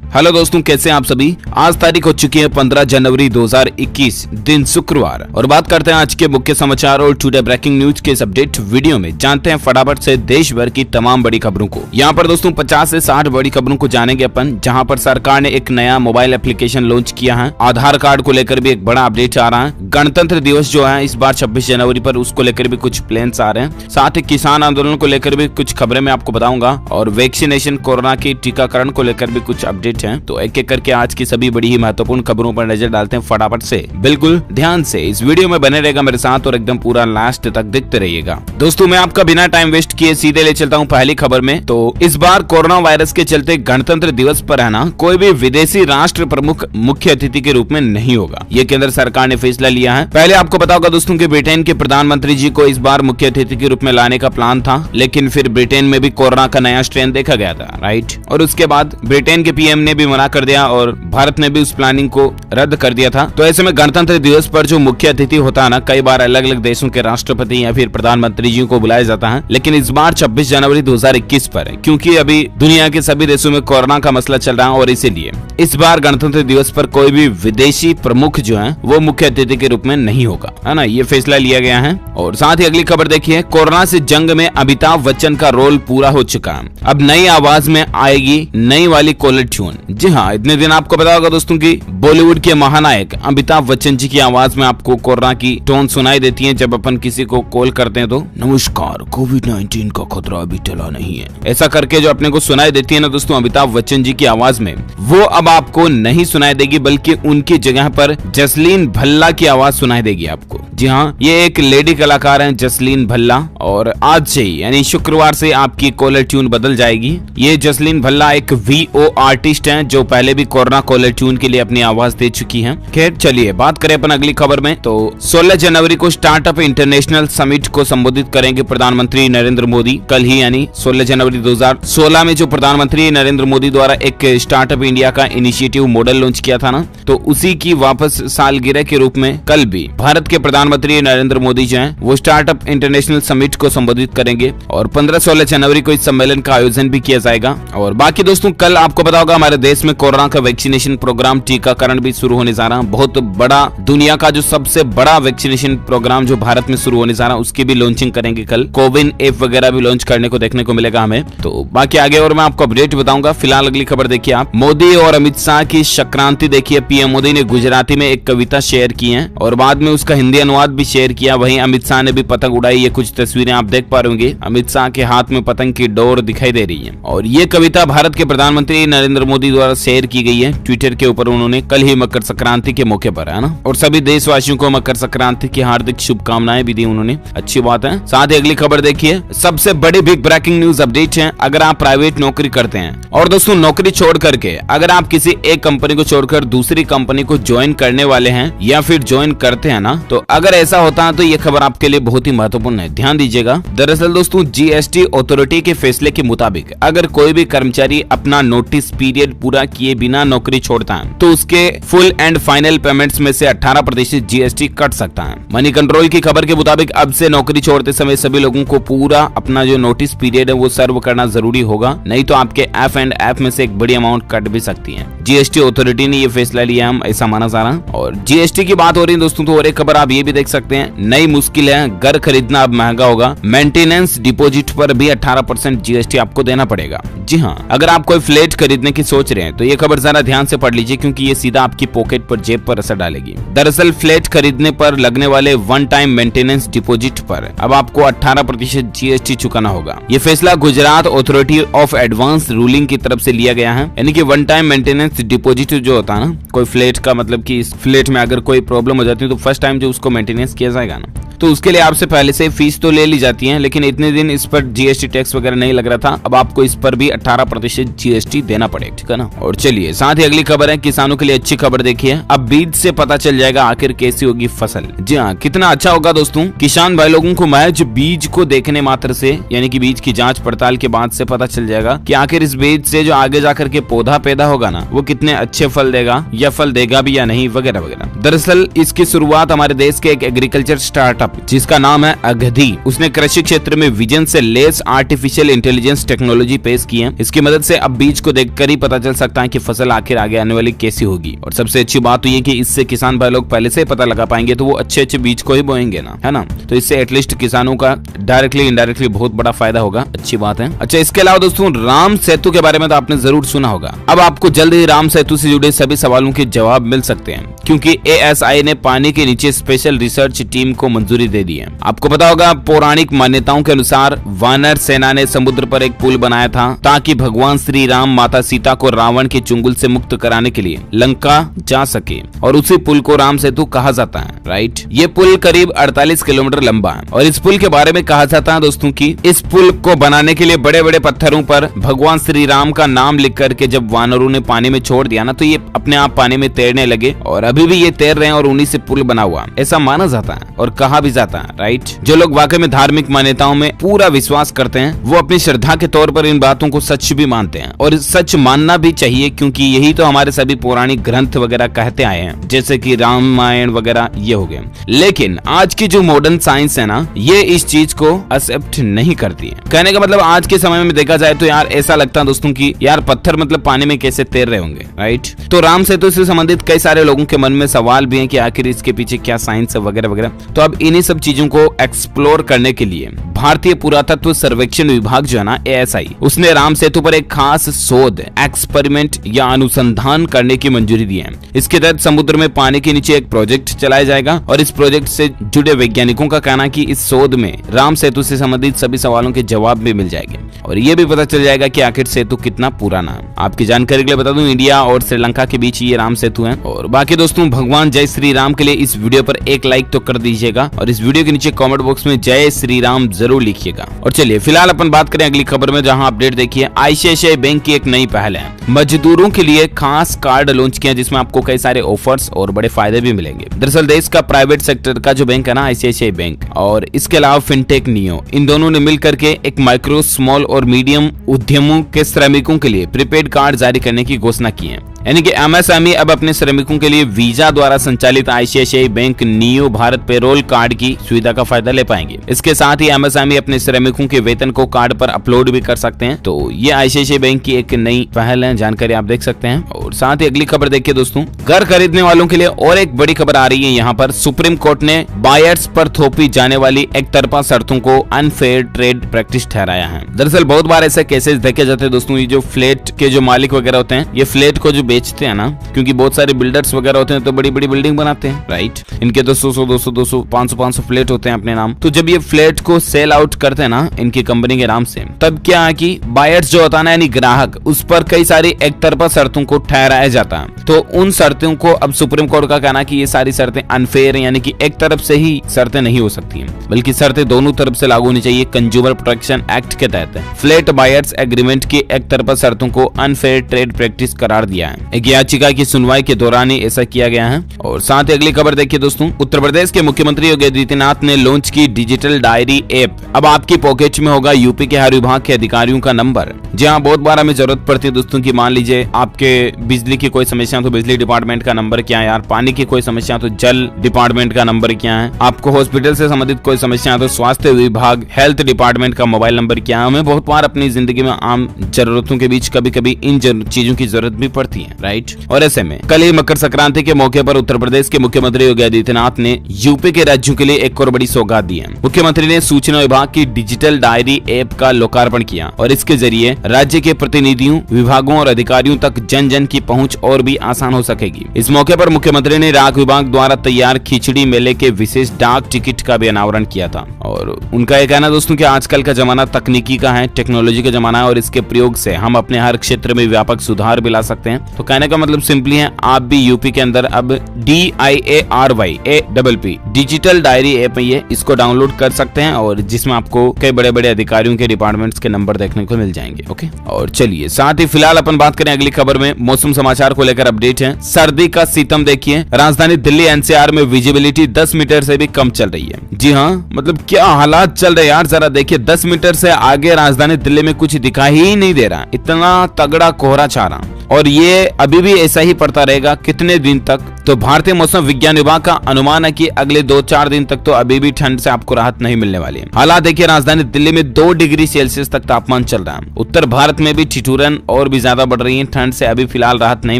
Hello दोस्तों, कैसे हैं आप सभी। आज तारीख हो चुकी है 15 जनवरी 2021 दिन शुक्रवार और बात करते हैं आज के मुख्य समाचार और टुडे ब्रेकिंग न्यूज के इस अपडेट वीडियो में जानते हैं फटाफट से देश भर की तमाम बड़ी खबरों को। यहाँ पर दोस्तों 50 से 60 बड़ी खबरों को जानेंगे अपन, जहाँ पर सरकार ने एक नया मोबाइल एप्लीकेशन लॉन्च किया है। आधार कार्ड को लेकर भी एक बड़ा अपडेट आ रहा है। गणतंत्र दिवस जो है इस बार 26 जनवरी पर, उसको लेकर भी कुछ प्लान्स आ रहे हैं। साथ ही किसान आंदोलन को लेकर भी कुछ खबरें मैं आपको बताऊंगा और वैक्सीनेशन कोरोना की टीकाकरण को लेकर भी कुछ अपडेट हैं। तो एक एक करके आज की सभी बड़ी ही महत्वपूर्ण खबरों पर नजर डालते हैं फटाफट से। बिल्कुल ध्यान से इस वीडियो में बने रहेगा मेरे साथ और एकदम पूरा लास्ट तक देखते रहिएगा। दोस्तों मैं आपका बिना टाइम वेस्ट किए सीधे ले चलता हूं पहली खबर में। तो इस बार कोरोना वायरस के चलते गणतंत्र दिवस पर है ना, कोई भी विदेशी राष्ट्र प्रमुख मुख्य अतिथि के रूप में नहीं होगा। ये केंद्र सरकार ने फैसला लिया है। पहले आपको पता होगा दोस्तों कि ब्रिटेन के प्रधानमंत्री जी को इस बार मुख्य अतिथि के रूप में लाने का प्लान था, लेकिन फिर ब्रिटेन में भी कोरोना का नया स्ट्रेन देखा गया था, राइट। और उसके बाद ब्रिटेन के पीएम ने भी मना कर दिया और भारत ने भी उस प्लानिंग को रद्द कर दिया था। तो ऐसे में गणतंत्र दिवस पर जो मुख्य अतिथि होता है ना, कई बार अलग अलग देशों के राष्ट्रपति या फिर प्रधानमंत्री जी को बुलाया जाता है, लेकिन इस बार 26 जनवरी 2021 पर है, क्योंकि अभी दुनिया के सभी देशों में कोरोना का मसला चल रहा है और इसीलिए इस बार गणतंत्र दिवस पर कोई भी विदेशी प्रमुख जो है वो मुख्य अतिथि के रूप में नहीं होगा, है ना। ये फैसला लिया गया है। और साथ ही अगली खबर देखिए, कोरोना से जंग में अमिताभ बच्चन का रोल पूरा हो चुका है। अब नई आवाज में आएगी नई वाली कॉलर ट्यून। जी हाँ, इतने दिन आपको पता होगा दोस्तों कि बॉलीवुड के महानायक अमिताभ बच्चन जी की आवाज में आपको कोरोना की टोन सुनाई देती है जब अपन किसी को कॉल करते हैं तो नमस्कार, कोविड-19 का खतरा अभी टला नहीं है, ऐसा करके जो अपने को सुनाई देती है ना दोस्तों अमिताभ बच्चन जी की आवाज में, वो अब आपको नहीं सुनाई देगी, बल्कि उनकी जगह पर जसलीन भल्ला की आवाज सुनाई देगी आपको। जी हाँ, ये एक लेडी कलाकार है जसलीन भल्ला, और आज से यानी शुक्रवार से आपकी कॉलर ट्यून बदल जाएगी। ये जसलीन भल्ला एक वीओ आर्टिस्ट है जो पहले भी कोरोना कॉलर ट्यून के लिए अपनी आवाज दे चुकी हैं। खैर चलिए बात करें अपन अगली खबर में। तो 16 जनवरी को स्टार्टअप इंटरनेशनल समिट को संबोधित करेंगे प्रधानमंत्री नरेंद्र मोदी। कल ही यानी 16 जनवरी 2016 में जो प्रधानमंत्री नरेंद्र मोदी द्वारा एक स्टार्टअप इंडिया का इनिशिएटिव मॉडल लॉन्च किया था ना, तो उसी की वापस सालगिरह के रूप में कल भी भारत के प्रधानमंत्री नरेंद्र मोदी जो है वो स्टार्टअप इंटरनेशनल समिट को संबोधित करेंगे और 15-16 जनवरी को इस सम्मेलन का आयोजन भी किया जाएगा। और बाकी दोस्तों कल आपको पता होगा हमारे देश में कोरोना का वैक्सीनेशन प्रोग्राम टीकाकरण भी शुरू होने जा रहा है। बहुत बड़ा, दुनिया का जो सबसे बड़ा वैक्सीनेशन प्रोग्राम जो भारत में शुरू होने जा रहा है उसकी भी लॉन्चिंग करेंगे कल। कोविन ऐप वगैरह भी लॉन्च करने को देखने को मिलेगा हमें। तो बाकी आगे और मैं आपको अपडेट बताऊंगा। फिलहाल अगली खबर देखिए आप, मोदी और अमित शाह की संक्रांति देखिए। पीएम मोदी ने गुजराती में एक कविता शेयर की है और बाद में उसका हिंदी अनुवाद भी शेयर किया। वहीं अमित शाह ने भी पतंग उड़ाई। ये कुछ तस्वीरें आप देख पा रहे होंगे, अमित शाह के हाथ में पतंग की डोर दिखाई दे रही है। और ये कविता भारत के प्रधानमंत्री नरेंद्र मोदी द्वारा शेयर की गई है ट्विटर के ऊपर। उन्होंने कल ही मकर संक्रांति के मौके पर, है ना, और सभी देशवासियों को मकर संक्रांति की हार्दिक शुभकामनाएं भी दी उन्होंने। अच्छी बात है। साथ ही अगली खबर देखिए, सबसे बड़ी बिग ब्रेकिंग न्यूज अपडेट है। अगर आप प्राइवेट नौकरी करते हैं और दोस्तों नौकरी छोड़ करके अगर आप किसी एक कंपनी को छोड़कर दूसरी कंपनी को ज्वाइन करने वाले हैं या फिर ज्वाइन करते हैं ना, तो अगर ऐसा होता है तो ये खबर आपके लिए बहुत ही महत्वपूर्ण है, ध्यान दीजिएगा। दरअसल दोस्तों जीएसटी अथॉरिटी के फैसले के मुताबिक अगर कोई भी कर्मचारी अपना नोटिस पीरियड पूरा किए बिना नौकरी छोड़ता है तो उसके फुल एंड फाइनल पेमेंट्स में से 18% जीएसटी कट सकता है। मनी कंट्रोल की खबर के मुताबिक अब से नौकरी छोड़ते समय सभी लोगों को पूरा अपना जो नोटिस पीरियड है वो सर्व करना जरूरी होगा, नहीं तो आपके एफ में से एक बड़ी अमाउंट कट भी सकती है। जीएसटी अथॉरिटी ने ये फैसला लिया, हम ऐसा माना जा रहा है। और जीएसटी की बात हो रही है दोस्तों, तो और एक खबर आप ये भी देख सकते हैं, नई मुश्किल है, घर खरीदना अब महंगा होगा। मेंटेनेंस डिपॉजिट पर भी 18% जीएसटी आपको देना पड़ेगा। जी हाँ, अगर आप कोई फ्लैट खरीदने की सोच रहे हैं तो ये खबर जरा ध्यान से पढ़ लीजिए, क्योंकि ये सीधा आपकी पॉकेट पर, जेब पर असर डालेगी। दरअसल फ्लैट खरीदने पर लगने वाले वन टाइम मेंटेनेंस डिपॉजिट पर अब आपको 18% जीएसटी चुकाना होगा। ये फैसला Gujarat authority of advance ruling की तरफ से लिया गया है। यानी कि वन टाइम मेंटेनेंस डिपॉजिट जो होता है ना, कोई फ्लैट का मतलब कि इस फ्लैट में अगर कोई प्रॉब्लम हो जाती है तो फर्स्ट टाइम जो उसको मेंटेनेंस किया जाएगा ना, तो उसके लिए आपसे पहले से फीस तो ले ली जाती है, लेकिन इतने दिन इस पर जीएसटी टैक्स वगैरह नहीं लग रहा था। अब आपको इस पर भी 18% जीएसटी देना पड़ेगा, ठीक है ना। और चलिए साथ ही अगली खबर है, किसानों के लिए अच्छी खबर देखिए। अब बीज से पता चल जाएगा आखिर कैसी होगी फसल। जी हाँ, कितना अच्छा होगा दोस्तों, किसान भाई लोगों को महज बीज को देखने मात्र से, यानी कि बीज की जांच पड़ताल के बाद से पता चल जाएगा कि आखिर इस बीज से जो आगे जाकर के पौधा पैदा होगा ना, वो कितने अच्छे फल देगा या फल देगा भी या नहीं, वगैरह वगैरह। दरअसल इसकी शुरुआत हमारे देश के एक एग्रीकल्चर स्टार्टअप स्टार्टअप जिसका नाम है अगधी, उसने कृषि क्षेत्र में विजन से लेस आर्टिफिशियल इंटेलिजेंस टेक्नोलॉजी पेश की है। इसकी मदद से अब बीज को देखकर ही पता चल सकता है कि फसल आखिर आगे आने वाली कैसी होगी। और सबसे अच्छी बात तो ये कि इससे किसान भाई लोग पहले से ही पता लगा पाएंगे, तो वो अच्छे अच्छे बीज को ही बोएंगे ना, है ना। तो इससे एटलीस्ट किसानों का डायरेक्टली इनडायरेक्टली बहुत बड़ा फायदा होगा। अच्छी बात है। अच्छा, इसके अलावा दोस्तों राम सेतु के बारे में तो आपने जरूर सुना होगा। अब आपको जल्द ही राम सेतु से जुड़े सभी सवालों के जवाब मिल सकते हैं, क्योंकि ASI ने पानी के नीचे स्पेशल रिसर्च टीम को मंजूरी दे दी है। आपको पता होगा पौराणिक मान्यताओं के अनुसार वानर सेना ने समुद्र पर एक पुल बनाया था ताकि भगवान श्री राम माता सीता को रावण के चुंगल से मुक्त कराने के लिए लंका जा सके, और उसी पुल को राम सेतु कहा जाता है। राइट, ये पुल करीब 48 किलोमीटर लंबा है। और इस पुल के बारे में कहा जाता है दोस्तों कि इस पुल को बनाने के लिए बड़े बड़े पत्थरों पर भगवान श्री राम का नाम लिख करके जब वानरों ने पानी में छोड़ दिया ना, तो ये अपने आप पानी में तैरने लगे, और अभी भी ये तैर रहे हैं, और उन्हीं से पुल बना हुआ ऐसा माना जाता है और कहा भी जाता है। राइट, जो लोग वाकई में धार्मिक मान्यताओं में पूरा विश्वास करते हैं वो अपनी श्रद्धा के तौर पर इन बातों को सच भी मानते हैं, और सच मानना भी चाहिए, क्योंकि यही तो हमारे सभी पौराणिक ग्रंथ वगैरह कहते आए हैं, जैसे कि रामायण वगैरह ये हो गए। लेकिन आज की जो मॉडर्न साइंस है ना, ये इस चीज को एक्सेप्ट नहीं करती है। कहने का मतलब आज के समय में देखा जाए तो यार ऐसा लगता है दोस्तों कि यार पत्थर मतलब पानी में कैसे तैर रहे होंगे। राइट, तो राम सेतु से संबंधित कई सारे लोगों के मन में सवाल भी हैं कि आखिर इसके पीछे क्या साइंस है वगैरह वगैरह। तो अब इन्हीं सब चीजों को एक्सप्लोर करने के लिए भारतीय पुरातत्व सर्वेक्षण विभाग जो है ना ASI, उसने राम सेतु पर एक खास शोध एक्सपेरिमेंट या अनुसंधान करने की मंजूरी दी है। इसके तहत समुद्र में पानी के नीचे एक प्रोजेक्ट चलाया जाएगा, और इस प्रोजेक्ट से जुड़े वैज्ञानिकों का कहना है कि इस शोध में राम सेतु से संबंधित सभी सवालों के जवाब भी मिल जाएंगे, और ये भी पता चल जाएगा कि आखिर सेतु कितना पुराना है। आपकी जानकारी के लिए बता दूं, इंडिया और श्रीलंका के बीच ये राम सेतु है। और बाकी दोस्तों भगवान जय श्री राम के लिए इस वीडियो पर एक लाइक तो कर दीजिएगा, और इस वीडियो के नीचे कमेंट बॉक्स में जय श्री राम जरूर लिखिएगा। और चलिए फिलहाल अपन बात करें अगली खबर में, जहां अपडेट देखिए ICICI बैंक की एक नई पहल है। मजदूरों के लिए खास कार्ड लॉन्च किया, जिसमें आपको कई सारे ऑफर्स और बड़े फायदे भी मिलेंगे। दरअसल देश का प्राइवेट सेक्टर का जो बैंक है ना ICICI बैंक, और इसके अलावा फिनटेक नियो, इन दोनों ने मिलकर के एक माइक्रो स्मॉल और मीडियम उद्यमों के श्रमिकों के लिए प्रीपेड कार्ड जारी करने की घोषणा की है। यानी कि MSME अब अपने श्रमिकों के लिए वीजा द्वारा संचालित ICICI bank neo Bharat payroll card की सुविधा का फायदा ले पाएंगे। इसके साथ ही MSME अपने श्रमिकों के वेतन को कार्ड पर अपलोड भी कर सकते हैं। तो ये ICICI बैंक की एक नई पहल है, जानकारी आप देख सकते हैं। और साथ ही अगली खबर देखिए दोस्तों, घर खरीदने वालों के लिए और एक बड़ी खबर आ रही है। यहाँ पर सुप्रीम कोर्ट ने बायर्स पर थोपी जाने वाली एक तरफा शर्तों को अनफेयर ट्रेड प्रैक्टिस ठहराया है। दरअसल बहुत बार ऐसे केसेस देखे जाते हैं दोस्तों, ये जो फ्लैट के जो मालिक वगैरह होते हैं, ये फ्लैट को जो बेचते हैं ना, क्योंकि बहुत सारे बिल्डर्स वगैरह होते हैं तो बड़ी बड़ी बिल्डिंग बनाते हैं। राइट, इनके तो 100 200 500 फ्लैट होते हैं अपने नाम। तो जब ये फ्लैट को सेल आउट करते हैं ना इनकी कंपनी के नाम से, तब क्या है कि बायर्स जो होता है ना यानी ग्राहक, उस पर कई सारी एक तरफा शर्तों को ठहराया जाता है। तो उन शर्तों को अब सुप्रीम कोर्ट का कहना है कि ये सारी शर्तें अनफेयर है, यानी कि एक तरफ से ही शर्तें नहीं हो सकती हैं, बल्कि शर्तें दोनों तरफ से लागू होनी चाहिए। कंज्यूमर प्रोटेक्शन एक्ट के तहत फ्लैट बायर्स एग्रीमेंट की एक तरफा शर्तों को अनफेयर ट्रेड प्रैक्टिस करार दिया है। एक याचिका की सुनवाई के दौरान ही ऐसा किया गया है। और साथ ही अगली खबर देखिए दोस्तों, उत्तर प्रदेश के मुख्यमंत्री योगी आदित्यनाथ ने लॉन्च की डिजिटल डायरी ऐप। अब आपकी पॉकेट में होगा यूपी के हर विभाग के अधिकारियों का नंबर। जहां बहुत बार हमें जरूरत पड़ती है दोस्तों की, मान लीजिए आपके बिजली की कोई समस्या तो बिजली डिपार्टमेंट का नंबर क्या है यार, पानी की कोई समस्या तो जल डिपार्टमेंट का नंबर क्या है, आपको हॉस्पिटल से संबंधित कोई समस्या तो स्वास्थ्य विभाग हेल्थ डिपार्टमेंट का मोबाइल नंबर क्या है। हमें बहुत बार अपनी जिंदगी में आम जरूरतों के बीच कभी कभी इन चीजों की जरूरत भी पड़ती है। राइट, और ऐसे में कल ही मकर संक्रांति के मौके पर उत्तर प्रदेश के मुख्यमंत्री योगी आदित्यनाथ ने यूपी के राज्यों के लिए एक और बड़ी सौगात दी है। मुख्यमंत्री ने सूचना विभाग की डिजिटल डायरी ऐप का लोकार्पण किया, और इसके जरिए राज्य के प्रतिनिधियों, विभागों और अधिकारियों तक जन जन की पहुंच और भी आसान हो सकेगी। इस मौके पर मुख्यमंत्री ने डाक विभाग द्वारा तैयार खिचड़ी मेले के विशेष डाक टिकट का भी अनावरण किया था। और उनका यह कहना दोस्तों कि आजकल का जमाना तकनीकी का है, टेक्नोलॉजी का जमाना है, और इसके प्रयोग से हम अपने हर क्षेत्र में व्यापक सुधार भी ला सकते हैं। तो कहने का मतलब सिंपली है, आप भी यूपी के अंदर अब DIARYAPP डिजिटल डायरी ऐप है, इसको डाउनलोड कर सकते हैं, और जिसमें आपको कई बड़े बड़े अधिकारियों के डिपार्टमेंट्स के नंबर देखने को मिल जाएंगे। ओके, और चलिए साथ ही फिलहाल अपन बात करें अगली खबर में, मौसम समाचार को लेकर अपडेट है। सर्दी का सितम देखिए, राजधानी दिल्ली NCR में विजिबिलिटी 10 मीटर से भी कम चल रही है। जी हाँ, मतलब क्या हालात चल रहे हैं यार, जरा देखिए 10 मीटर से आगे राजधानी दिल्ली में कुछ दिखाई ही नहीं दे रहा, इतना तगड़ा कोहरा छा रहा। और ये अभी भी ऐसा ही पड़ता रहेगा कितने दिन तक? तो भारतीय मौसम विज्ञान विभाग का अनुमान है कि अगले 2-4 दिन तक तो अभी भी ठंड से आपको राहत नहीं मिलने वाली है। हालात देखिए, राजधानी दिल्ली में 2 डिग्री सेल्सियस तक तापमान चल रहा है। उत्तर भारत में भी ठिठुरन और भी ज्यादा बढ़ रही है। ठंड से अभी फिलहाल राहत नहीं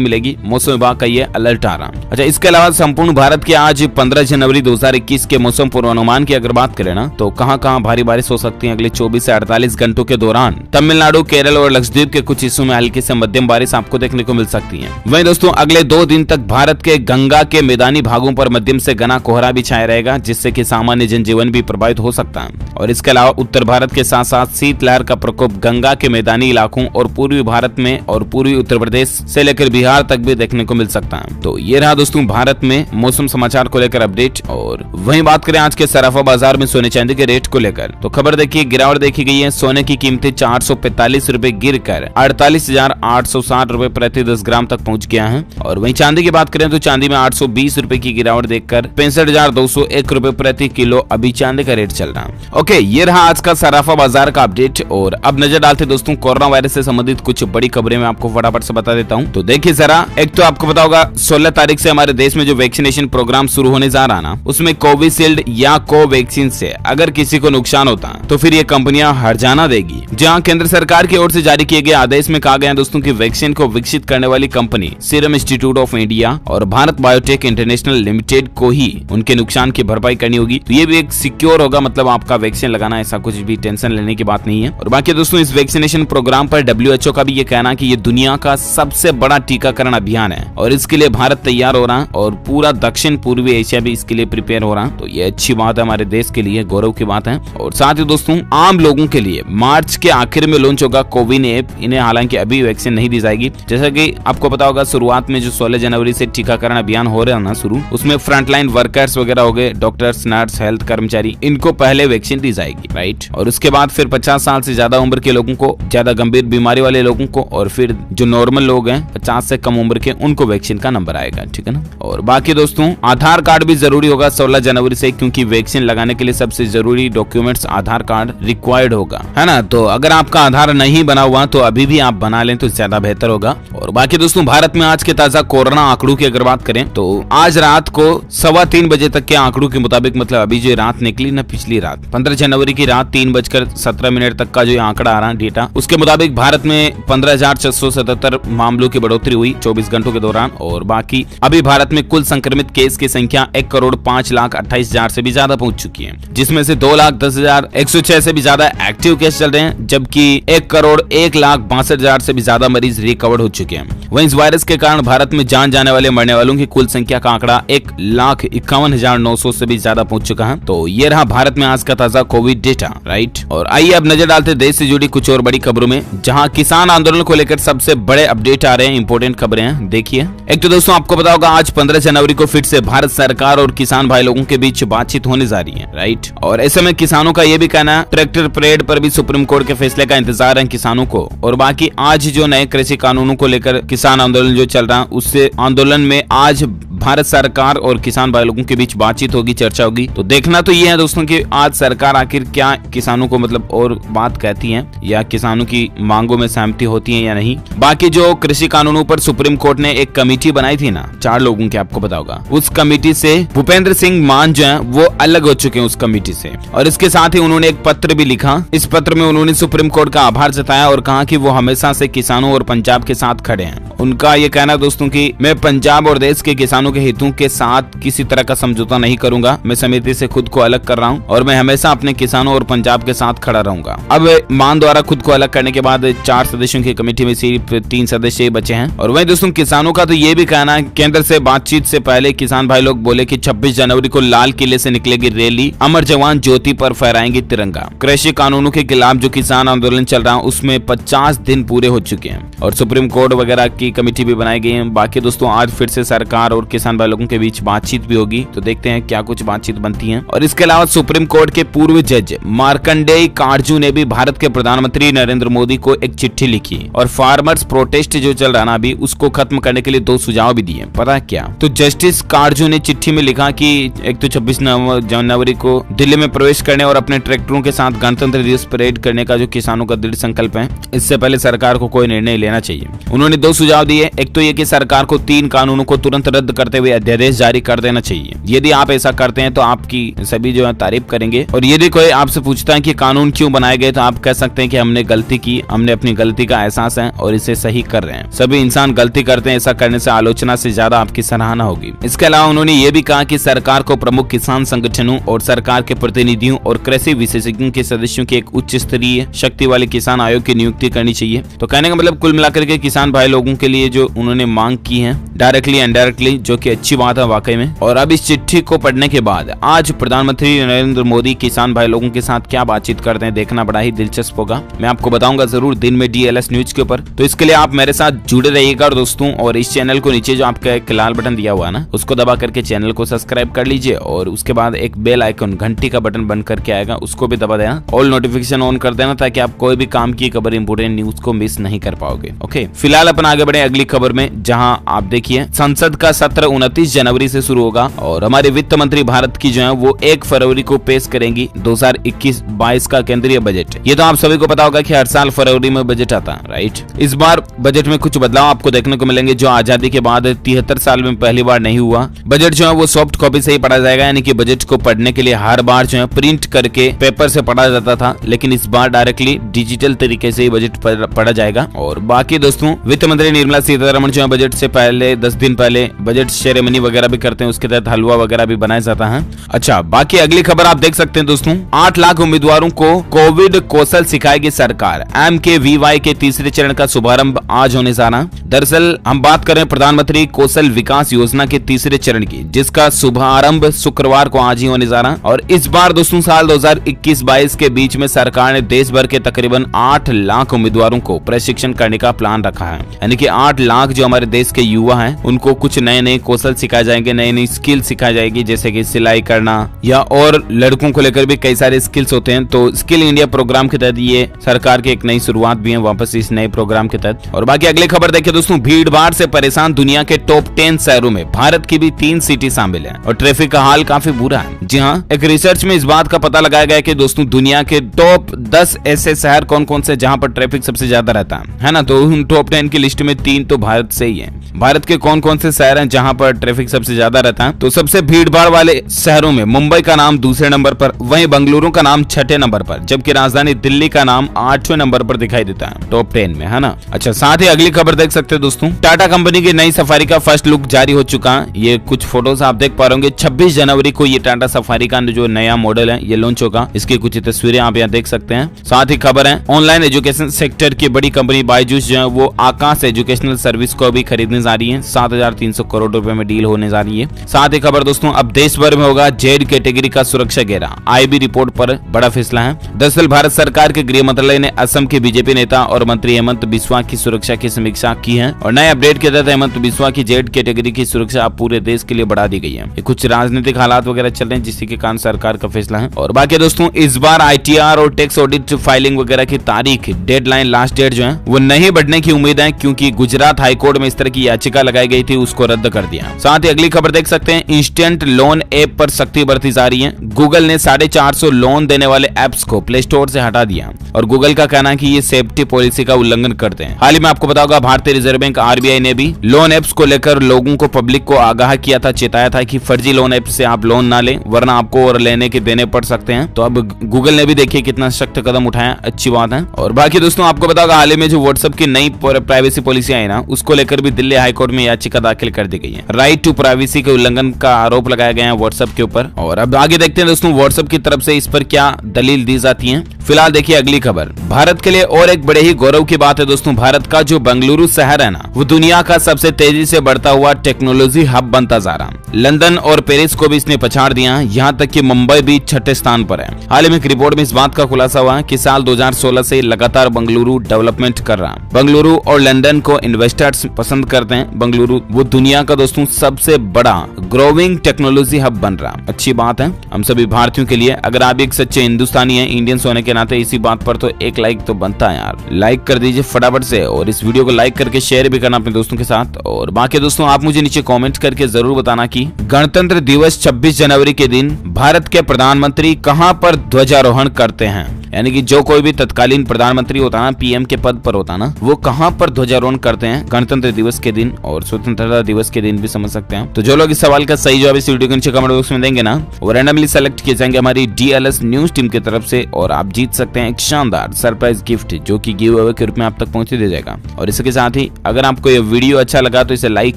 मिलेगी, मौसम विभाग का ये अलर्ट आ रहा है। अच्छा, इसके अलावा संपूर्ण भारत के आज 15 जनवरी 2021 के मौसम पूर्वानुमान की अगर बात करें ना, तो कहां भारी बारिश हो सकती है अगले 24 से 48 घंटों के दौरान? तमिलनाडु, केरल और लक्षद्वीप के कुछ हिस्सों में हल्की से मध्यम बारिश आपको देखने को मिल सकती है। वहीं दोस्तों, अगले 2 दिन तक भारत के गंगा के मैदानी भागों पर मध्यम से घना कोहरा भी छाया रहेगा, जिससे कि सामान्य जनजीवन भी प्रभावित हो सकता है। और इसके अलावा उत्तर भारत के साथ साथ शीतलहर का प्रकोप गंगा के मैदानी इलाकों और पूर्वी भारत में और पूर्वी उत्तर प्रदेश से लेकर बिहार तक भी देखने को मिल सकता है। तो ये रहा दोस्तों भारत में मौसम समाचार को लेकर अपडेट। और वहीं बात करें आज के सराफा बाजार में सोने चांदी के रेट को लेकर, तो खबर देखिए, गिरावट देखी गई है। सोने की कीमतें 445 रुपए गिर कर 48,860 रुपए प्रति 10 ग्राम तक पहुंच गया है। और वहीं चांदी की बात करें तो चांदी में 820 रुपए की गिरावट देखकर 65,201 रुपए प्रति किलो अभी चांदी का रेट चल रहा है। ओके, ये रहा आज का सराफा बाजार का अपडेट। और अब नजर डालते दोस्तों कोरोना वायरस से संबंधित कुछ बड़ी खबरें मैं आपको फटाफट से बता देता हूँ। तो देखिए जरा, एक तो आपको पता होगा 16 तारीख से हमारे देश में जो वैक्सीनेशन प्रोग्राम शुरू होने जा रहा ना, उसमें कोविशील्ड या कोवैक्सीन से अगर किसी को नुकसान होता तो फिर ये कंपनियां हर्जाना देगी। जहां केंद्र सरकार की ओर से जारी किए गए आदेश में कहा गया दोस्तों कि वैक्सीन को विकसित करने वाली company serum institute of India और भारत बायोटेक इंटरनेशनल लिमिटेड को ही उनके नुकसान की भरपाई करनी होगी। तो ये भी एक सिक्योर होगा, मतलब आपका वैक्सीन लगाना, ऐसा कुछ भी टेंशन लेने की बात नहीं है। और बाकी दोस्तों इस वैक्सीनेशन प्रोग्राम पर WHO का भी ये कहना कि ये दुनिया का सबसे बड़ा टीकाकरण अभियान है और इसके लिए भारत तैयार हो रहा है और पूरा दक्षिण पूर्वी एशिया भी इसके लिए प्रिपेयर हो रहा है। तो ये अच्छी बात है, हमारे देश के लिए गौरव की बात है। और साथ ही दोस्तों आम लोगों के लिए मार्च के आखिर में लॉन्च होगा कोविन ऐप। इन्हें हालांकि अभी वैक्सीन नहीं दी जाएगी। जैसा कि आपको पता होगा शुरुआत में जो 16 जनवरी से टीकाकरण अभियान हो रहा है ना शुरू, उसमें फ्रंटलाइन वर्कर्स वगैरह हो गए, डॉक्टर्स, नर्स, हेल्थ कर्मचारी, इनको पहले वैक्सीन दी जाएगी, राइट। और उसके बाद फिर 50 साल से ज्यादा उम्र के लोगों को, ज्यादा गंभीर बीमारी वाले लोगों को, और फिर जो नॉर्मल लोग हैं 50 से कम उम्र के, उनको वैक्सीन का नंबर आएगा, ठीक है ना। और बाकी दोस्तों आधार कार्ड भी जरूरी होगा 16 जनवरी से, क्योंकि वैक्सीन लगाने के लिए सबसे जरूरी डॉक्यूमेंट्स आधार कार्ड रिक्वायर्ड होगा, है ना। तो अगर आपका आधार नहीं बना हुआ तो अभी भी आप बना लें तो ज्यादा बेहतर होगा। और बाकी दोस्तों भारत में आज के ताजा कोरोना आंकड़ों की अगर बात करें तो आज रात को 3:15 बजे तक के आंकड़ों के मुताबिक, मतलब अभी जो रात निकली ना, पिछली रात 15 जनवरी की रात 3:17 तक का जो आंकड़ा आ रहा है डेटा, उसके मुताबिक भारत में 15,677 मामलों की बढ़ोतरी हुई 24 घंटों के दौरान। और बाकी अभी भारत में कुल संक्रमित केस की संख्या 1,05,28,000 से भी ज्यादा पहुंच चुकी है, जिसमें से 2,10,106 से भी ज्यादा एक्टिव केस चल रहे हैं, जबकि 1,01,62,000 से भी ज्यादा मरीज रिकवर हो चुके हैं। वहीं इस वायरस के कारण भारत में जान जाने वाले मरने वालों की कुल संख्या का आंकड़ा 1,51,900 से भी ज्यादा पहुंच चुका है। तो ये रहा भारत में आज का ताजा कोविड डेटा, राइट। और आइए अब नजर डालते देश से जुड़ी कुछ और बड़ी खबरों में, जहां किसान आंदोलन को लेकर सबसे बड़े अपडेट आ रहे हैं, इंपोर्टेंट खबरें हैं। देखिए, एक तो दोस्तों आपको पता होगा आज 15 जनवरी को फिर से भारत सरकार और किसान भाई लोगों के बीच बातचीत होने जा रही है, राइट। और ऐसे में किसानों का यह भी कहना है, ट्रैक्टर परेड पर भी सुप्रीम कोर्ट के फैसले का इंतजार है किसानों को। और बाकी आज जो नए कृषि कानूनों को लेकर किसान आंदोलन जो चल रहा है, उससे आंदोलन में आज भारत सरकार और किसान भाई लोगों के बीच बातचीत होगी, चर्चा होगी। तो देखना तो ये है दोस्तों कि आज सरकार आखिर क्या किसानों को मतलब और बात कहती है, या किसानों की मांगों में सहमति होती है या नहीं। बाकी जो कृषि कानूनों पर सुप्रीम कोर्ट ने एक कमेटी बनाई थी ना 4 लोगों की, आपको पता होगा, उस कमेटी से भूपेंद्र सिंह मान जो है वो अलग हो चुके हैं उस कमेटी से। और इसके साथ ही उन्होंने एक पत्र भी लिखा। इस पत्र में उन्होंने सुप्रीम कोर्ट का आभार जताया और कहा कि वो हमेशा से किसानों और पंजाब के साथ खड़े हैं। उनका ये कहना दोस्तों कि मैं पंजाब और देश के किसानों के हितों के साथ किसी तरह का समझौता नहीं करूंगा। मैं समिति से खुद को अलग कर रहा हूं और मैं हमेशा अपने किसानों और पंजाब के साथ खड़ा रहूंगा। अब मान द्वारा खुद को अलग करने के बाद 4 सदस्यों की कमेटी में सिर्फ 3 सदस्य बचे हैं। और वहीं दोस्तों किसानों का तो ये भी कहना है, केंद्र से बातचीत से पहले किसान भाई लोग बोले कि 26 जनवरी को लाल किले से निकलेगी रैली, अमर जवान ज्योति पर फहराएंगे तिरंगा। कृषि कानूनों के खिलाफ जो किसान आंदोलन चल रहा है उसमें 50 दिन पूरे हो चुके हैं और सुप्रीम कोर्ट वगैरह की कमेटी भी बनाई गई है। बाकी दोस्तों आज फिर से सरकार और किसान भाई लोगों के बीच बातचीत भी होगी, तो देखते हैं क्या कुछ बातचीत बनती है। और इसके अलावा सुप्रीम कोर्ट के पूर्व जज मार्कंडेय काटजू ने भी भारत के प्रधानमंत्री नरेंद्र मोदी को एक चिट्ठी लिखी और फार्मर्स प्रोटेस्ट जो चल रहा है अभी उसको खत्म करने के लिए 2 सुझाव भी दिए। पता है क्या? तो जस्टिस काटजू ने चिट्ठी में लिखा कि एक तो 26 जनवरी को दिल्ली में प्रवेश करने और अपने ट्रैक्टरों के साथ गणतंत्र दिवस परेड करने का जो किसानों का दृढ़ संकल्प है, इससे पहले सरकार को कोई निर्णय लेना चाहिए। उन्होंने 2 सुझाव सुझाव दिए। एक तो ये कि सरकार को 3 कानूनों को तुरंत रद्द करते हुए अध्यादेश जारी कर देना चाहिए। यदि आप ऐसा करते हैं तो आपकी सभी जो है तारीफ करेंगे। और यदि कोई आपसे पूछता है कि कानून क्यों बनाए गए तो आप कह सकते हैं कि हमने गलती की, हमने अपनी गलती का एहसास है और इसे सही कर रहे हैं। सभी इंसान गलती करते हैं, ऐसा करने से आलोचना से ज्यादा आपकी सराहना होगी। इसके अलावा उन्होंने ये भी कहा कि सरकार को प्रमुख किसान संगठनों और सरकार के प्रतिनिधियों और कृषि विशेषज्ञों के सदस्यों के एक उच्च स्तरीय शक्ति वाले किसान आयोग की नियुक्ति करनी चाहिए। तो कहने का मतलब कुल मिलाकर के किसान भाई लोगों के लिए जो उन्होंने मांग की है डायरेक्टली इनडायरेक्टली, जो कि अच्छी बात है वाकई में। और अब इस चिट्ठी को पढ़ने के बाद आज प्रधानमंत्री नरेंद्र मोदी किसान भाई लोगों के साथ क्या बातचीत करते हैं देखना बड़ा ही दिलचस्प होगा। मैं आपको बताऊंगा जरूर दिन में DLS न्यूज के ऊपर। तो इसके लिए आप मेरे साथ जुड़े रहिएगा दोस्तों। और इस चैनल को नीचे जो आपका एक लाल बटन दिया हुआ है ना, उसको दबा करके चैनल को सब्सक्राइब कर लीजिए और उसके बाद एक बेल आइकन घंटी का बटन बन करके आएगा, उसको भी दबा देना। ऑल नोटिफिकेशन ऑन कर देना ताकि आप कोई भी काम की खबर इंपोर्टेंट न्यूज को मिस नहीं कर पाओगे। ओके, फिलहाल अपन आगे बढ़े अगली खबर में, जहां आप देखिए संसद का सत्र 29 जनवरी से शुरू होगा और हमारे वित्त मंत्री भारत की जो है वो 1 फरवरी को पेश करेंगी 2021-22 का केंद्रीय बजट। ये तो आप सभी को पता होगा कि हर साल फरवरी में बजट आता है, राइट। इस बार बजट में कुछ बदलाव आपको देखने को मिलेंगे जो आजादी के बाद 73 साल में पहली बार नहीं हुआ। बजट जो है वो सॉफ्ट कॉपी से ही पढ़ा जाएगा, यानी कि बजट को पढ़ने के लिए हर बार जो है प्रिंट करके पेपर से पढ़ा जाता था, लेकिन इस बार डायरेक्टली डिजिटल तरीके से ही बजट पढ़ा जाएगा। और बाकी दोस्तों वित्त मंत्री निर्मला सीतारमण जो है बजट से पहले 10 दिन पहले बजट सेरेमनी वगैरह भी करते हैं, उसके तहत हलवा वगैरह भी बनाया जाता है। अच्छा, बाकी अगली खबर आप देख सकते हैं दोस्तों, 8 लाख उम्मीदवारों को कोविड कौशल सिखाएगी सरकार। MKVY के तीसरे चरण का शुभारंभ आज होने जा रहा है। दरअसल हम बात कर रहे हैं प्रधानमंत्री कौशल विकास योजना के तीसरे चरण की, जिसका शुभारंभ शुक्रवार को आज ही होने जा रहा है। और इस बार दोस्तों साल 2021-22 के बीच में सरकार ने देश भर के तकरीबन 8 लाख उम्मीदवारों को प्रशिक्षण करने का प्लान रखा है। यानी कि 8 लाख जो हमारे देश के युवा हैं उनको कुछ नए नए कौशल सिखाए जाएंगे, नई नई स्किल सिखाई जाएगी, जैसे कि सिलाई करना या और लड़कों को लेकर भी कई सारे स्किल्स होते हैं। तो स्किल इंडिया प्रोग्राम के तहत ये सरकार की एक नई शुरुआत भी है वापस इस नए प्रोग्राम के तहत। और बाकी अगली खबर देखिए दोस्तों, भीड़ भाड़ से परेशान दुनिया के टॉप 10 शहरों में भारत की भी 3 सिटी शामिल है और ट्रैफिक का हाल काफी बुरा है। जी हाँ, एक रिसर्च में इस बात का पता लगाया गया कि दोस्तों दुनिया के टॉप 10 ऐसे शहर कौन कौन से जहाँ पर ट्रैफिक सबसे ज्यादा रहता है ना। तो उन टॉप 10 की लिस्ट में 3 तो भारत से ही है। भारत के कौन कौन से शहर हैं जहां पर ट्रैफिक सबसे ज्यादा रहता है? तो सबसे भीड़ भाड़ वाले शहरों में मुंबई का नाम दूसरे नंबर पर, वहीं बेंगलुरु का नाम 6ठे नंबर पर, जबकि राजधानी दिल्ली का नाम 8वें नंबर पर दिखाई देता है टॉप 10 में, है ना। अच्छा, साथ ही अगली खबर देख सकते हैं दोस्तों, टाटा कंपनी की नई सफारी का फर्स्ट लुक जारी हो चुका है। ये कुछ फोटोज आप देख पा रहे होंगे। 26 जनवरी को ये टाटा सफारी का जो नया मॉडल है ये लॉन्च होगा। इसकी कुछ तस्वीरें आप यहाँ देख सकते हैं। साथ ही खबर है ऑनलाइन एजुकेशन सेक्टर की बड़ी कंपनी बायजूस जो है वो आकाश एजुकेशनल सर्विस को भी खरीदने जा रही है। 7,300 करोड़ रुपए में डील होने जा रही है। साथ ही खबर दोस्तों, अब देश भर में होगा जेड कैटेगरी का सुरक्षा घेरा। IB रिपोर्ट पर बड़ा फैसला है। दरअसल भारत सरकार के गृह मंत्रालय ने असम के बीजेपी नेता और मंत्री हेमंत बिस्वा की सुरक्षा की समीक्षा की है और नए अपडेट के तहत हेमंत बिस्वा की जेड कैटेगरी की सुरक्षा अब पूरे देश के लिए बढ़ा दी गई है। कुछ राजनीतिक हालात वगैरह चल रहे हैं जिसके कारण सरकार का फैसला है। और बाकी दोस्तों, इस बार ITR और टैक्स ऑडिट फाइलिंग वगैरह की तारीख, डेडलाइन, लास्ट डेट जो है वो नहीं बढ़ने की उम्मीद है, क्योंकि गुजरात हाईकोर्ट में इस तरह की याचिका लगाई गई थी, उसको रद्द कर दिया। साथ ही अगली खबर देख सकते हैं, इंस्टेंट लोन ऐप पर सख्ती बरती जा रही है। गूगल ने 450 लोन देने वाले ऐप्स को प्ले स्टोर से हटा दिया और गूगल का कहना है कि ये सेफ्टी पॉलिसी का उल्लंघन करते हैं। हाल ही में आपको पता होगा भारतीय रिजर्व बैंक RBI ने भी लोन ऐप्स को लेकर लोगों को, पब्लिक को आगाह किया था, चेताया था कि फर्जी लोन ऐप से आप लोन ना लें वरना आपको और लेने के देने पड़ सकते हैं। तो अब गूगल ने भी देखिए कितना सख्त कदम उठाया, अच्छी बात है। और बाकी दोस्तों, आपको पता होगा हाल ही में जो व्हाट्सएप की नई प्राइवेसी पॉलिसी आई ना, उसको लेकर भी दिल्ली हाईकोर्ट में याचिका दाखिल कर दी गई है। राइट टू प्राइवेसी के उल्लंघन का आरोप लगाया गया है व्हाट्सएप के ऊपर। और अब आगे देखते हैं दोस्तों व्हाट्सएप की तरफ से इस पर क्या दलील दी जाती है। फिलहाल देखिए अगली खबर, भारत के लिए और एक बड़े ही गौरव की बात है दोस्तों, भारत का जो बेंगलुरु शहर है ना, वो दुनिया का सबसे तेजी से बढ़ता हुआ टेक्नोलॉजी हब बनता जा रहा है। लंदन और पेरिस को भी इसने पछाड़ दिया, यहाँ तक कि मुंबई भी 6ठे स्थान पर है। हाल ही में एक रिपोर्ट में इस बात का खुलासा हुआ कि साल 2016 से लगातार बेंगलुरु डेवलपमेंट कर रहा है। बेंगलुरु और लंदन को इन्वेस्टर्स पसंद करते हैं। बेंगलुरु वो दुनिया का दोस्तों सबसे बड़ा ग्रोइंग टेक्नोलॉजी हब बन रहा है। अच्छी बात है हम सभी भारतीयों के लिए। अगर आप एक सच्चे हिंदुस्तानी हैं, इंडियंस होने के नाते, इसी बात पर तो एक लाइक तो बनता है यार। लाइक कर दीजिए फटाफट से और इस वीडियो को लाइक करके शेयर भी करना अपने दोस्तों के साथ। और बाकी दोस्तों, आप मुझे नीचे कमेंट करके जरूर बताना कि गणतंत्र दिवस 26 जनवरी के दिन भारत के प्रधानमंत्री कहां पर ध्वजारोहण करते हैं। यानी कि जो कोई भी तत्कालीन प्रधानमंत्री होता है, पीएम के पद पर होता ना, वो कहाँ पर ध्वजारोहण करते हैं गणतंत्र दिवस के दिन और स्वतंत्रता दिवस के दिन भी समझ सकते हैं। तो जो लोग इस सवाल का सही जवाब इस वीडियो के नीचे कमेंट बॉक्स में देंगे ना, वो रैंडमली सेलेक्ट किए जाएंगे हमारी DLS न्यूज टीम की तरफ से और आप जीत सकते हैं एक शानदार सरप्राइज गिफ्ट जो कि गिव अवे के रूप में आप तक पहुंचे दिया जाएगा। और इसके साथ ही अगर आपको ये वीडियो अच्छा लगा तो इसे लाइक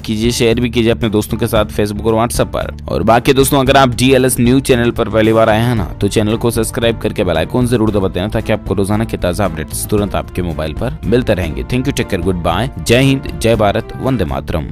कीजिए, शेयर भी कीजिए अपने दोस्तों के साथ फेसबुक और व्हाट्सएप पर। और बाकी दोस्तों, अगर आप DLS न्यूज चैनल पर पहली बार आए हैं ना, तो चैनल को सब्सक्राइब करके बेल आइकन जरूर दबा देना ताकि आपको रोजाना के ताजा अपडेट्स तुरंत आपके मोबाइल पर मिलते रहेंगे। Thank you, take care, good bye, जय हिंद, जय भारत, वंदे मातरम।